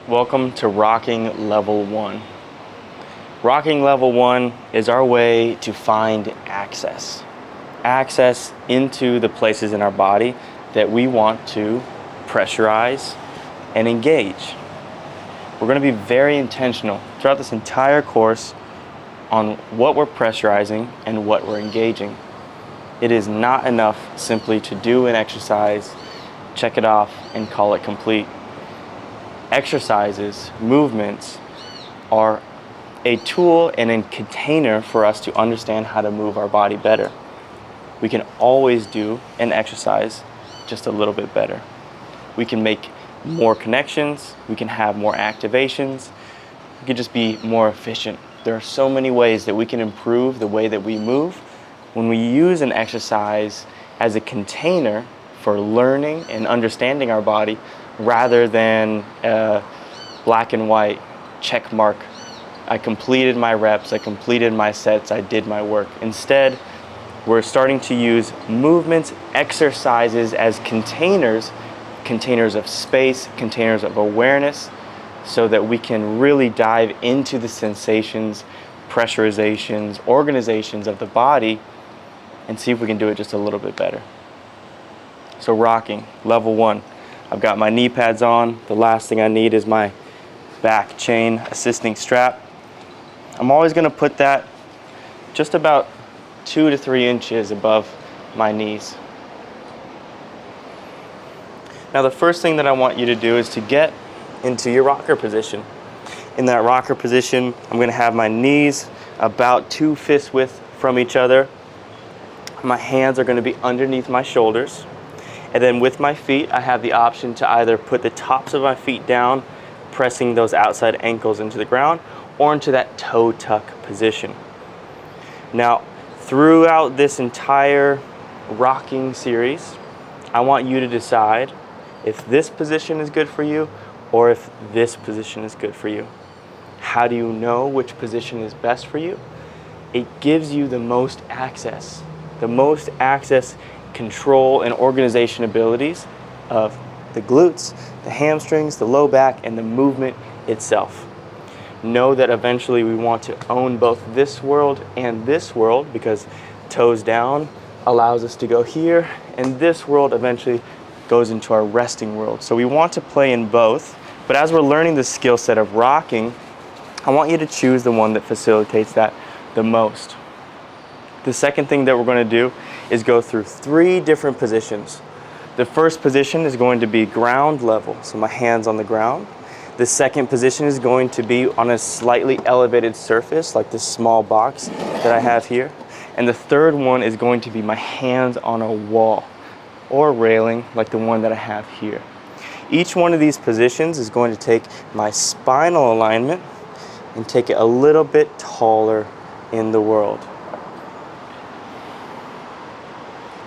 Welcome to Rocking Level 1. Rocking Level 1 is our way to find access into the places in our body that we want to pressurize and engage. We're going to be very intentional throughout this entire course on what we're pressurizing and what we're engaging. It is not enough simply to do an exercise, check it off, and call it complete. Exercises, movements are a tool and a container for us to understand how to move our body better. We can always do an exercise just a little bit better. We can make more connections, we can have more activations, we can just be more efficient. There are so many ways that we can improve the way that we move when we use an exercise as a container for learning and understanding our body, rather than a black and white check mark. I completed my reps, I completed my sets, I did my work. Instead, we're starting to use movements, exercises as containers of space, containers of awareness, so that we can really dive into the sensations, pressurizations, organizations of the body and see if we can do it just a little bit better. So rocking, level 1. I've got my knee pads on. The last thing I need is my back chain assisting strap. I'm always going to put that just about 2 to 3 inches above my knees. Now the first thing that I want you to do is to get into your rocker position. In that rocker position, I'm going to have my knees about 2 fist width from each other. My hands are going to be underneath my shoulders. And then with my feet, I have the option to either put the tops of my feet down, pressing those outside ankles into the ground, or into that toe tuck position. Now, throughout this entire rocking series, I want you to decide if this position is good for you or if this position is good for you. How do you know which position is best for you? It gives you the most access, control, and organization abilities of the glutes, the hamstrings, the low back, and the movement itself. Know that eventually we want to own both this world and this world, because toes down allows us to go here, and this world eventually goes into our resting world. So we want to play in both, but as we're learning the skill set of rocking, I want you to choose the one that facilitates that the most. The second thing that we're going to do is go through 3 different positions. The first position is going to be ground level, so my hands on the ground. The second position is going to be on a slightly elevated surface, like this small box that I have here. And the third one is going to be my hands on a wall or railing, like the one that I have here. Each one of these positions is going to take my spinal alignment and take it a little bit taller in the world.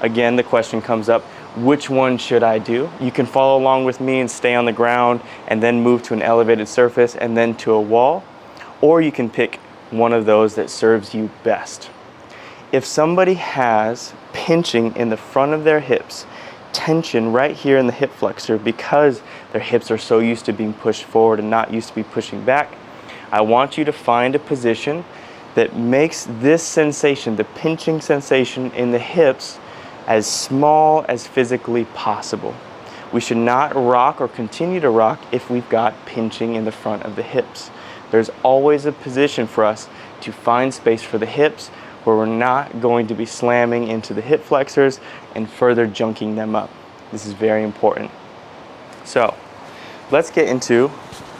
Again, the question comes up, which one should I do? You can follow along with me and stay on the ground and then move to an elevated surface and then to a wall, or you can pick one of those that serves you best. If somebody has pinching in the front of their hips, tension right here in the hip flexor because their hips are so used to being pushed forward and not used to be pushing back, I want you to find a position that makes this sensation, the pinching sensation in the hips, as small as physically possible. We should not rock or continue to rock if we've got pinching in the front of the hips. There's always a position for us to find space for the hips where we're not going to be slamming into the hip flexors and further junking them up. This is very important. So let's get into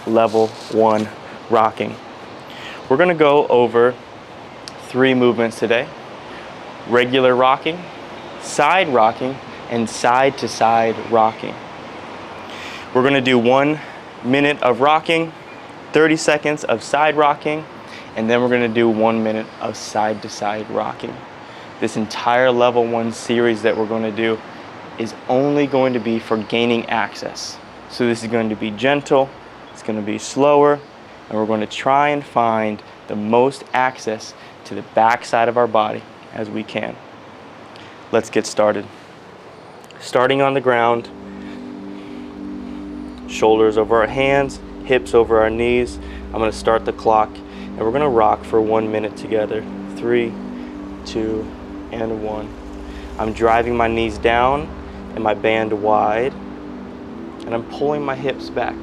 level 1 rocking. We're going to go over 3 movements today: regular rocking, side rocking, and side to side rocking. We're going to do 1 minute of rocking, 30 seconds of side rocking, and then we're going to do 1 minute of side to side rocking. This entire level 1 series that we're going to do is only going to be for gaining access. So this is going to be gentle, it's going to be slower, and we're going to try and find the most access to the back side of our body as we can. Let's get started. Starting on the ground, shoulders over our hands, hips over our knees. I'm gonna start the clock and we're gonna rock for 1 minute together. 3, 2, and 1. I'm driving my knees down and my band wide, and I'm pulling my hips back.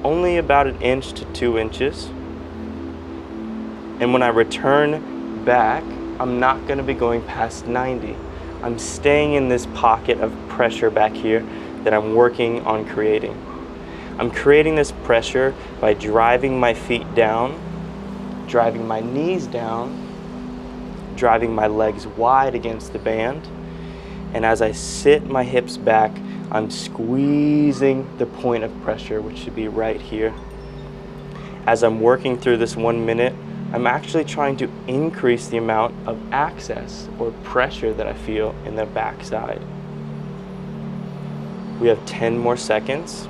Only about 1 inch to 2 inches. And when I return back, I'm not gonna be going past 90. I'm staying in this pocket of pressure back here that I'm working on creating. I'm creating this pressure by driving my feet down, driving my knees down, driving my legs wide against the band. And as I sit my hips back, I'm squeezing the point of pressure, which should be right here. As I'm working through this 1 minute, I'm actually trying to increase the amount of access or pressure that I feel in the backside. We have 10 more seconds,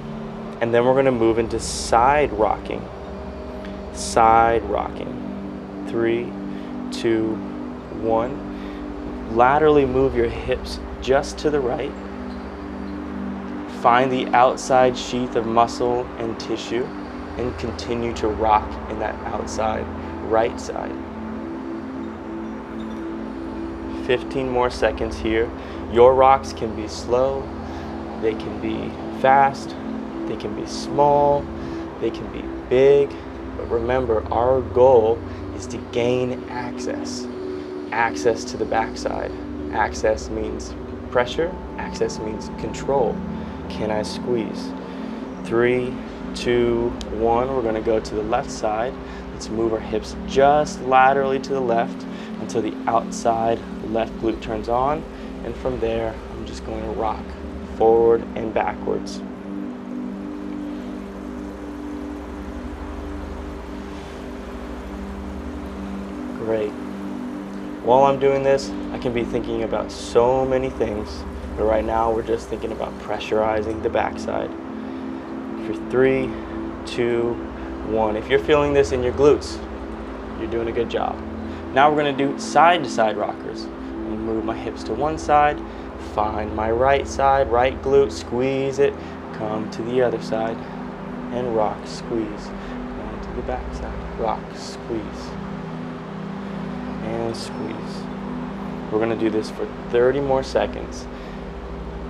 and then we're going to move into side rocking. Side rocking. 3, 2, 1. Laterally move your hips just to the right. Find the outside sheath of muscle and tissue and continue to rock in that outside right side. 15 more seconds here. Your rocks can be slow, they can be fast, they can be small, they can be big, but remember, our goal is to gain access. Access to the backside. Access means pressure, access means control. Can I squeeze? 3, 2, 1. We're going to go to the left side. Let's move our hips just laterally to the left until the outside left glute turns on. And from there, I'm just going to rock forward and backwards. Great. While I'm doing this, I can be thinking about so many things, but right now we're just thinking about pressurizing the backside. For 3, 2, 1. If you're feeling this in your glutes, you're doing a good job. Now we're going to do side to side rockers. I'm going to move my hips to one side, find my right side, right glute, squeeze it, come to the other side, and rock, squeeze. Going to the back side, rock, squeeze, and squeeze. We're going to do this for 30 more seconds.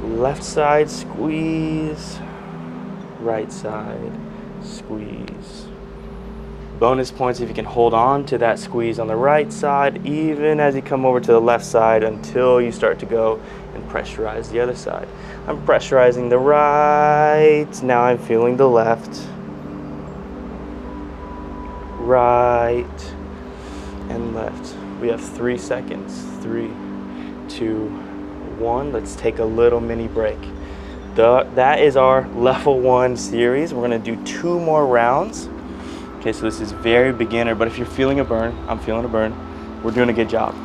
Left side, squeeze. Right side, squeeze. Bonus points if you can hold on to that squeeze on the right side, even as you come over to the left side until you start to go and pressurize the other side. I'm pressurizing the right, now I'm feeling the left. Right and left. We have 3 seconds. 3, 2, 1. Let's take a little mini break. That is our level 1 series. We're gonna do 2 more rounds. Okay, so this is very beginner, but if you're feeling a burn, I'm feeling a burn, we're doing a good job.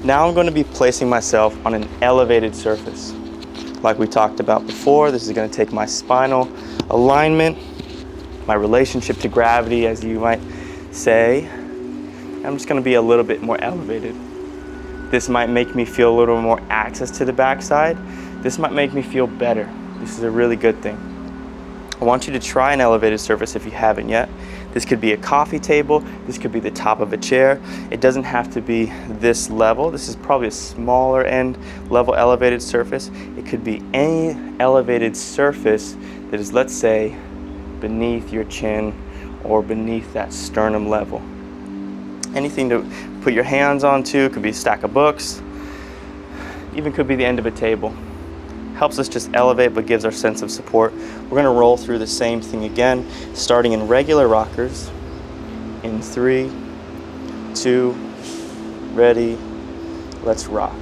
Now I'm gonna be placing myself on an elevated surface. Like we talked about before, this is gonna take my spinal alignment, my relationship to gravity, as you might say. I'm just gonna be a little bit more elevated. This might make me feel a little more access to the backside. This might make me feel better. This is a really good thing. I want you to try an elevated surface if you haven't yet. This could be a coffee table. This could be the top of a chair. It doesn't have to be this level. This is probably a smaller end level elevated surface. It could be any elevated surface that is, let's say, beneath your chin or beneath that sternum level. Anything to put your hands onto, could be a stack of books, even could be the end of a table. Helps us just elevate but gives our sense of support. We're gonna roll through the same thing again, starting in regular rockers. In 3, 2, ready, let's rock.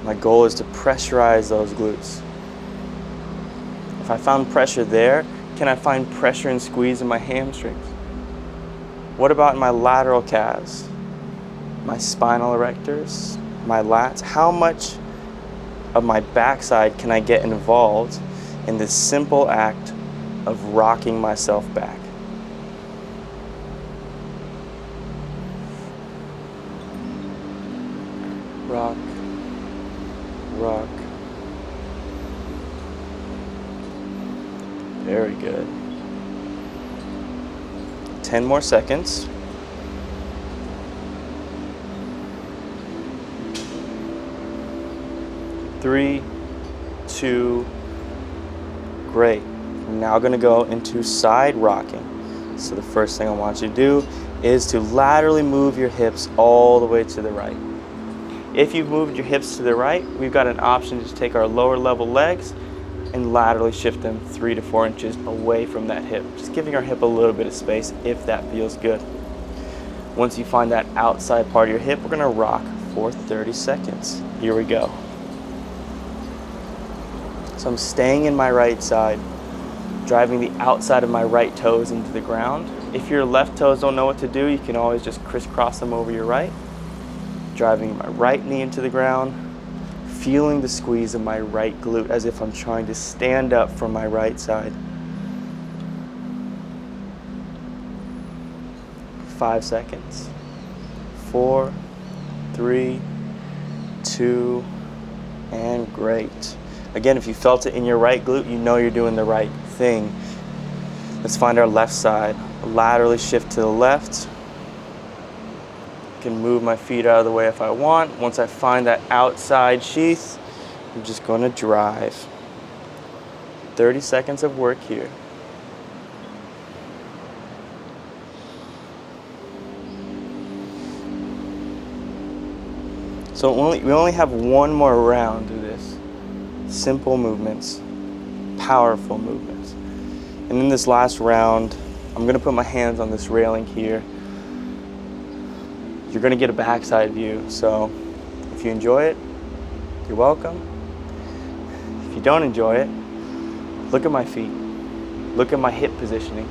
My goal is to pressurize those glutes. If I found pressure there, can I find pressure and squeeze in my hamstrings? What about my lateral calves, my spinal erectors, my lats? How much of my backside can I get involved in this simple act of rocking myself back? rock, rock. Very good. 10 more seconds. 3, 2, great. I'm now going to go into side rocking. So the first thing I want you to do is to laterally move your hips all the way to the right. If you've moved your hips to the right, we've got an option to take our lower level legs and laterally shift them 3 to 4 inches away from that hip. Just giving our hip a little bit of space if that feels good. Once you find that outside part of your hip, we're going to rock for 30 seconds. Here we go. So I'm staying in my right side, driving the outside of my right toes into the ground. If your left toes don't know what to do, you can always just crisscross them over your right. Driving my right knee into the ground, feeling the squeeze of my right glute as if I'm trying to stand up from my right side. 5 seconds. 4, 3, 2, and great. Again, if you felt it in your right glute, you know you're doing the right thing. Let's find our left side. Laterally shift to the left. I can move my feet out of the way if I want. Once I find that outside sheath, I'm just going to drive. 30 seconds of work here. So we only have one more round of this. Simple movements, powerful movements. And in this last round, I'm going to put my hands on this railing here. You're going to get a backside view, so if you enjoy it, you're welcome. If you don't enjoy it, look at my feet. Look at my hip positioning.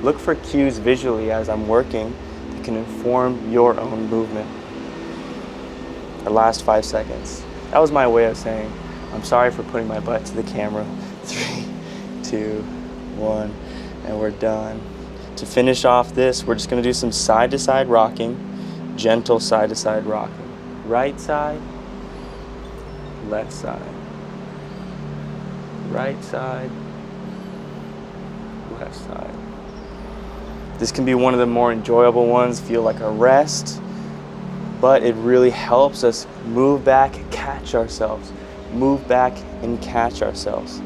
Look for cues visually as I'm working that can inform your own movement. The last 5 seconds. That was my way of saying, I'm sorry for putting my butt to the camera. 3, 2, 1, and we're done. To finish off this, we're just going to do some side-to-side rocking, gentle side-to-side rocking. Right side, left side. Right side, left side. This can be one of the more enjoyable ones, feel like a rest, but it really helps us move back, catch ourselves. Move back and catch ourselves.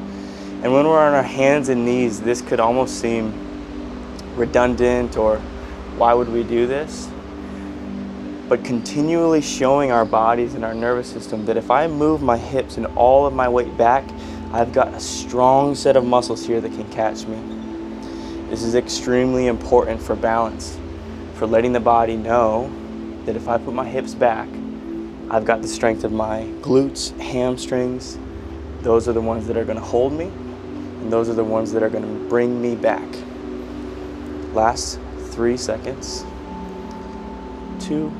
And when we're on our hands and knees, this could almost seem redundant or why would we do this? But continually showing our bodies and our nervous system that if I move my hips and all of my weight back, I've got a strong set of muscles here that can catch me. This is extremely important for balance, for letting the body know that if I put my hips back, I've got the strength of my glutes, hamstrings. Those are the ones that are going to hold me, and those are the ones that are going to bring me back. Last 3 seconds. 2,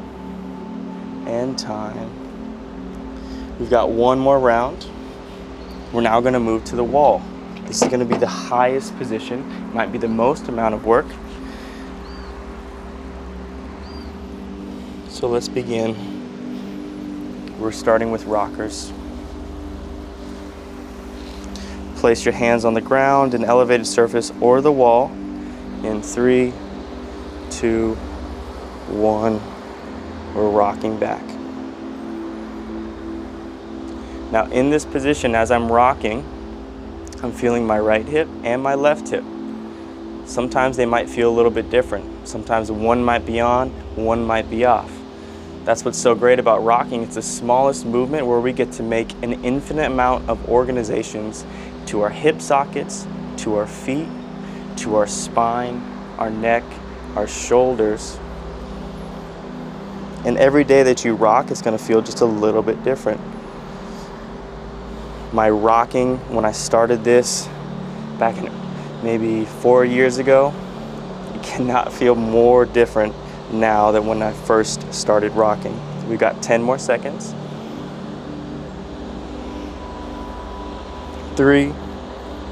and time. We've got one more round. We're now going to move to the wall. This is going to be the highest position, might be the most amount of work. So let's begin. We're starting with rockers. Place your hands on the ground, an elevated surface, or the wall. In 3, 2, 1, we're rocking back. Now in this position, as I'm rocking, I'm feeling my right hip and my left hip. Sometimes they might feel a little bit different. Sometimes one might be on, one might be off. That's what's so great about rocking. It's the smallest movement where we get to make an infinite amount of organizations to our hip sockets, to our feet, to our spine, our neck, our shoulders. And every day that you rock, it's going to feel just a little bit different. My rocking, when I started this back in maybe 4 years ago, it cannot feel more different now than when I first started rocking. We've got 10 more seconds. 3,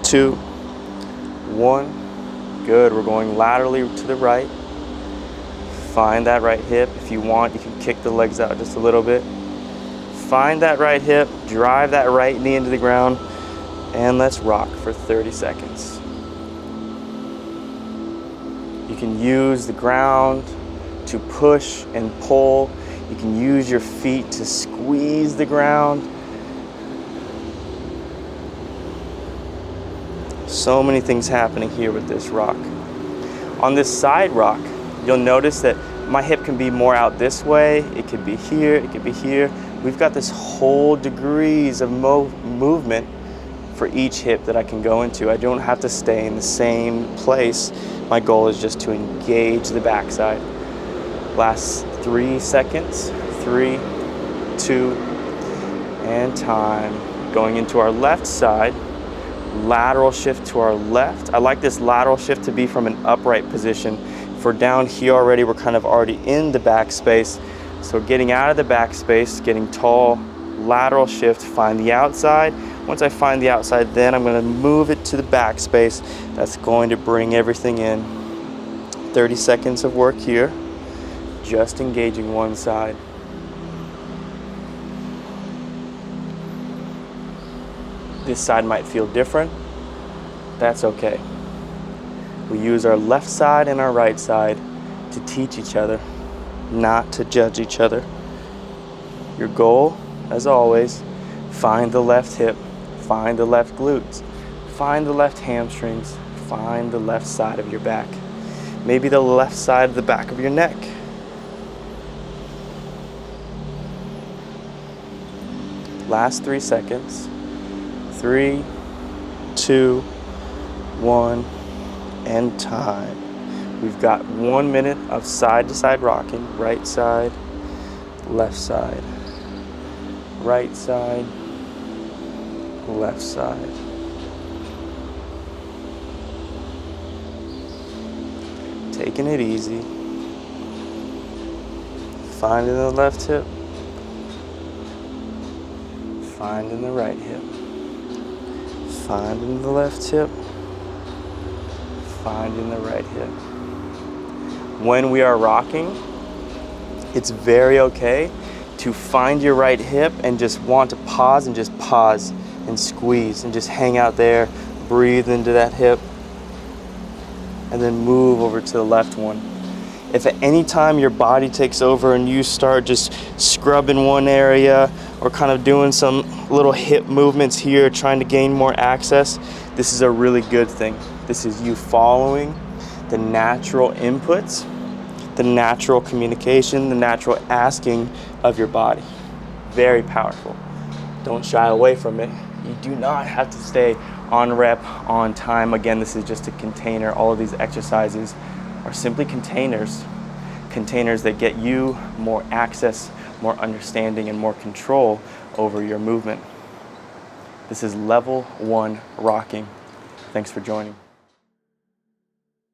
2, 1. Good. We're going laterally to the right. Find that right hip. If you want, you can kick the legs out just a little bit. find that right hip, drive that right knee into the ground, and let's rock for 30 seconds. You can use the ground to push and pull. You can use your feet to squeeze the ground. So many things happening here with this rock. On this side rock, you'll notice that my hip can be more out this way. It could be here, it could be here. We've got this whole degrees of movement for each hip that I can go into. I don't have to stay in the same place. My goal is just to engage the backside. Last 3 seconds. 3, 2, and time. Going into our left side. Lateral shift to our left. I like this lateral shift to be from an upright position. If we're down here already, we're kind of already in the back space. So getting out of the back space, getting tall, lateral shift, find the outside. Once I find the outside, then I'm going to move it to the back space. That's going to bring everything in. 30 seconds of work here, just engaging one side. This side might feel different. That's okay. We use our left side and our right side to teach each other, not to judge each other. Your goal, as always, find the left hip, find the left glutes, find the left hamstrings, find the left side of your back. Maybe the left side of the back of your neck. Last 3 seconds. 3, 2, 1, and time. We've got 1 minute of side to side rocking. Right side, left side, right side, left side. Taking it easy. Finding the left hip. Finding the right hip. Finding the left hip. Finding the right hip. When we are rocking, it's very okay to find your right hip and just want to pause and squeeze and just hang out there, breathe into that hip, and then move over to the left one. If at any time your body takes over and you start just scrubbing one area or kind of doing some little hip movements here, trying to gain more access, this is a really good thing. This is you following the natural inputs, the natural communication, the natural asking of your body. Very powerful. Don't shy away from it. You do not have to stay on rep, on time. Again, this is just a container. All of these exercises are simply containers that get you more access, more understanding, and more control over your movement. This is level 1 rocking. Thanks for joining.